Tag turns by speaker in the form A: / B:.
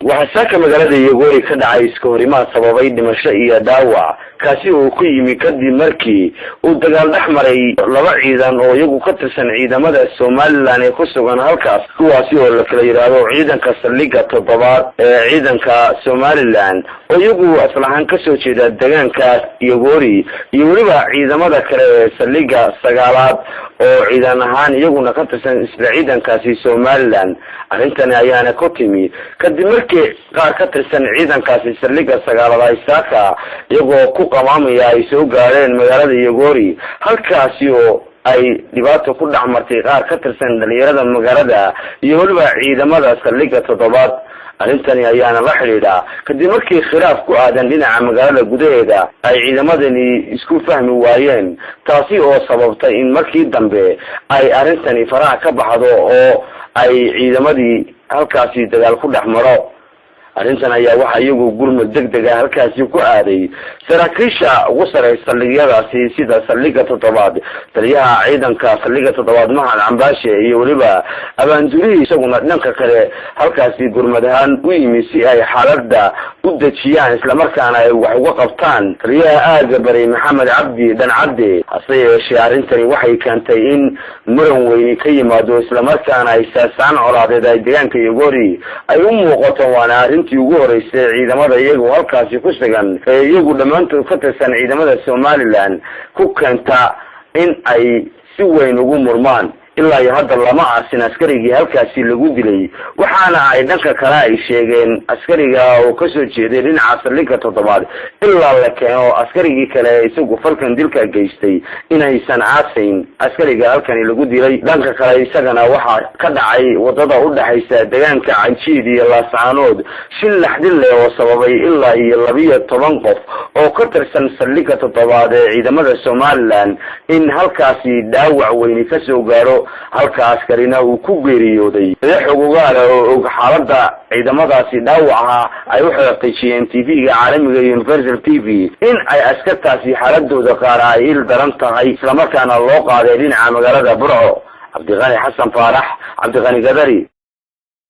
A: وحساك مقالة يقولي كدع يسكوري ما سببي دمشقية داوع كاسي وكي مكدي مركي ودقال دحمري لبا عيدان oo iyagu ka tirsan ciidamada Soomaaliland ee ku sugan halkaas kuwaasi oo la kala yiraahdo ciidanka saldhigga toddobaad ee ciidanka Soomaaliland oo iyagu aslahan ka soo jeeda deegaankaas Yogoori iyo waliba ciidamada kale ee saldhigga sagaalaad oo ciidan ahaan iyaguna ka tirsan isla ciidankaasi Soomaaliland arrintan ayaana ku timi kadib markii qaar ka tirsan ciidankaasi saldhigga sagaalaad ay saaka iyagoo ku qamaamaya ay soo gaareen magaalada Yogoori halkaasi oo ay dhibaato ku dhaxmartay qaar ka tirsan dhalinyarada magaalada iyo waliba ciidamada saldhigga toddobaad arintani ayaana la xiriira kadib markii khilaaf ku aadan dhinaca magaalada gudaheeda ay ciidamadani isku fahmi waayeen taasi oo sababtay in markii dambe ay arintani faraha ka baxdo oo ay ciidamadii halkaasi dagaal ku dhaxmaro arrintan ayaa waxa iyagu gurmad degdeg ah halkaasi ku aaday saraakiisha ugu sareysa saldhigyadaasi sida saldhigga toddobaad taliyaha ciidanka saldhigga toddobaad Mahad Cambaashe iyo waliba abaanduurihii isaguna dhanka kale halkaasi gurmad ahaan u yimi si ay xaaladda u dejiyaan isla markaana ay wax uga qabtaan taliyaha aaga bari Maxamed Cabdi Dhancadde hase yeeshee arrintani waxay keentay in muran weyni ka yimaado isla markaana ay saasaan colaadeed ay deegaanka Yogoori ay u muuqato waana intii ugu horeysay ciidamada iyagu halkaasi ku sugan ee iyagu dhamaantood ka tirsan ciidamada Soomaaliland ku keenta in ay si weyn ugu murmaan ilaa iyo hadda lama aasin askarigii halkaasi lagu dilay waxaana ay dhanka kale ay sheegeen askariga oo ka soo jeeday dhinaca saldhigga toddobaad ilaa la keeno askarigii kale isagu falkan dilka geystay inaysan aasayn askariga halkani lagu dilay dhanka kale isagana waxa ka dhacay wadada u dhaxaysa deegaanka Canjiid iyo Laascaanood shil laxdil leh oo sababay ilaa iyo 12 qof oo ka tirsan saldhigga toddobaad ee ciidamada Soomaaliland in halkaasi dhaawac weyn ka soo gaaro halka askarina uu ku geeriyooday xogogaal oo xaaladda ciidamadaasi dhaawaca ay u xaqiijiyeen TV-ga caalamiga Universal TV in ay askartaasi xaaladooda qaar ay il daran tahay isla markaana loo qaaday dhinaca magaalada Burco Cabdiqani Xasan Faarax Cabdiqani Gadari